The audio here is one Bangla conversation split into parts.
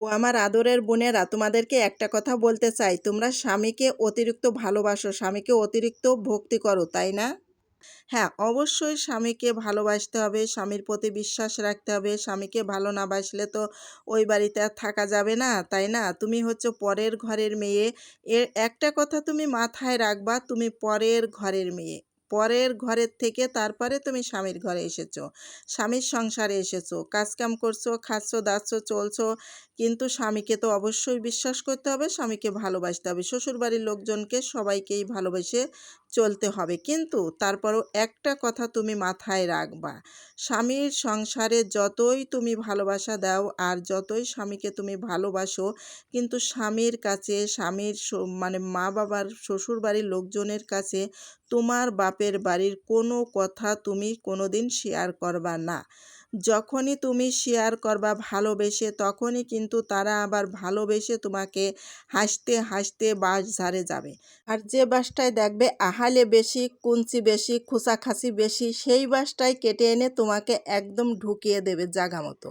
ও আমার আদরের বোনেরা, তোমাদেরকে একটা কথা বলতে চাই, তোমরা স্বামীকে অতিরিক্ত ভালোবাসো, স্বামীকে অতিরিক্ত ভক্তি করো, তাই না? হ্যাঁ, অবশ্যই স্বামীকে ভালোবাসতে হবে, স্বামীর প্রতি বিশ্বাস রাখতে হবে। স্বামীকে ভালো না বাসলে তো ওই বাড়িতে আর থাকা যাবে না, তাই না? তুমি হচ্ছে পরের ঘরের মেয়ে। একটা কথা তুমি মাথায় রাখবা, তুমি পরের ঘরের মেয়ে। পরের ঘরের থেকে তারপরে তুমি স্বামীর ঘরে এসেছো, স্বামীর সংসারে এসেছো, কাজকাম করছো, খাচ্ছো দাচ্ছো, চলছো। কিন্তু স্বামীকে তো অবশ্যই বিশ্বাস করতে হবে, স্বামীকে ভালোবাসতে হবে। শ্বশুরবাড়ির লোকজনকে সবাইকেই ভালোবেসে চলতে হবে, কিন্তু তারপরও একটা কথা তুমি মাথায় রাখবা, স্বামীর সংসারে যতই তুমি ভালোবাসা দাও আর যতই স্বামীকে তুমি ভালোবাসো, কিন্তু স্বামীর কাছে, স্বামীর মানে মা বাবার, শ্বশুর বাড়ির লোকজনের কাছে তোমার বাপের বাড়ির কোনো কথা তুমি কোনোদিন শেয়ার করবা না। যখনই তুমি শেয়ার করবা ভালোবেসে, তখনই কিন্তু তারা আবার ভালোবেসে তোমাকে হাসতে হাসতে বাঁশ ঝাড়ে যাবে। আর যে বাঁশটায় দেখবে আহালে বেশি, কুঞ্চি বেশি, খোঁচাখাচি বেশি, সেই বাঁশটাই কেটে এনে তোমাকে একদম ঢুকিয়ে দেবে জাগা মতো।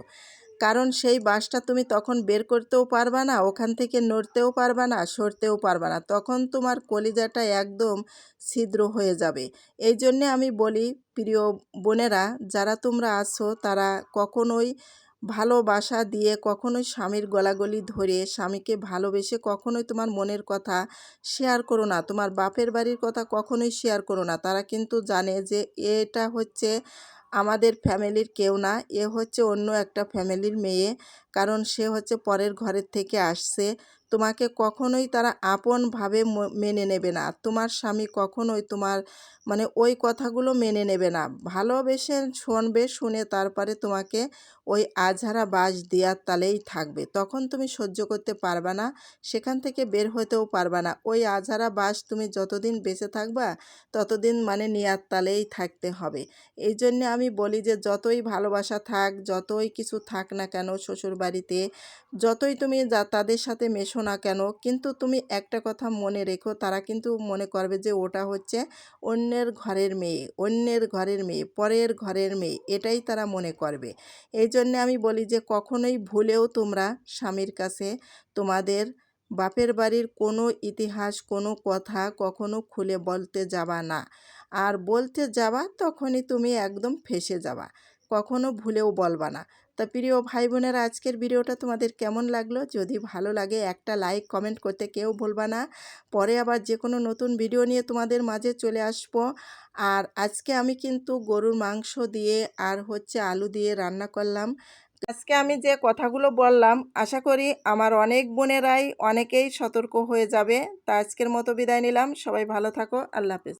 কারণ সেই বাঁশটা তুমি তখন বের করতেও পারবা না, ওখান থেকে নড়তেও পারবা না, সরতেও পারবা না। তখন তোমার কলিজাটা একদম ছিদ্র হয়ে যাবে। এই জন্যে আমি বলি, প্রিয় বোনেরা, যারা তোমরা আছো তারা কখনোই ভালোবাসা দিয়ে, কখনোই স্বামীর গলাগলি ধরে, স্বামীকে ভালোবেসে কখনোই তোমার মনের কথা শেয়ার করো না। তোমার বাপের বাড়ির কথা কখনোই শেয়ার করো না। তারা কিন্তু জানে যে এটা হচ্ছে আমাদের ফ্যামিলির কেউ না, এ হচ্ছে অন্য একটা ফ্যামিলির মেয়ে। কারণ সে হচ্ছে পরের ঘরের থেকে আসছে। তোমাকে কখনোই তারা আপনভাবে মেনে নেবে না। তোমার স্বামী কখনোই তোমার মানে ওই কথাগুলো মেনে নেবে না। ভালোবেসে শুনবে, শুনে তারপরে তোমাকে ওই আঝাড়া বাঁশ দেওয়ার তালেই থাকবে। তখন তুমি সহ্য করতে পারবা না, সেখান থেকে বের হতেও পারবা না। ওই আঝাড়া বাঁশ তুমি যতদিন বেঁচে থাকবা ততদিন মানে নেয়ার তালেই থাকতে হবে। এই জন্যে আমি বলি যে যতই ভালোবাসা থাক, যতই কিছু থাক না কেন শ্বশুরবাড়িতে, যতই তুমি তাদের সাথে মেশো না কেন, কিন্তু তুমি একটা কথা মনে রেখো, তারা কিন্তু মনে করবে যে ওটা হচ্ছে অন্যের ঘরের মেয়ে, অন্যের ঘরের মেয়ে, পরের ঘরের মেয়ে, এটাই তারা মনে করবে। এই জন্যে আমি বলি যে কখনোই ভুলেও তোমরা স্বামীর কাছে তোমাদের বাপের বাড়ির কোনো ইতিহাস, কোনো কথা কখনো খুলে বলতে যাবা না। আর বলতে যাবা তখনই তুমি একদম ফেঁসে যাবা, কখনো ভুলেও বলবা না। তা প্রিয় ভাই বোনেরা, আজকের ভিডিওটা তোমাদের কেমন লাগলো? যদি ভালো লাগে একটা লাইক কমেন্ট করতে কেউ ভুলবা না। পরে আবার যে কোনো নতুন ভিডিও নিয়ে তোমাদের মাঝে চলে আসবো। আর আজকে আমি কিন্তু গরুর মাংস দিয়ে আর হচ্ছে আলু দিয়ে রান্না করলাম। আজকে আমি যে কথাগুলো বললাম, আশা করি আমার অনেক বোনেরাই, অনেকেই সতর্ক হয়ে যাবে। তা আজকের মতো বিদায় নিলাম। সবাই ভালো থাকো। আল্লাহ হাফেজ।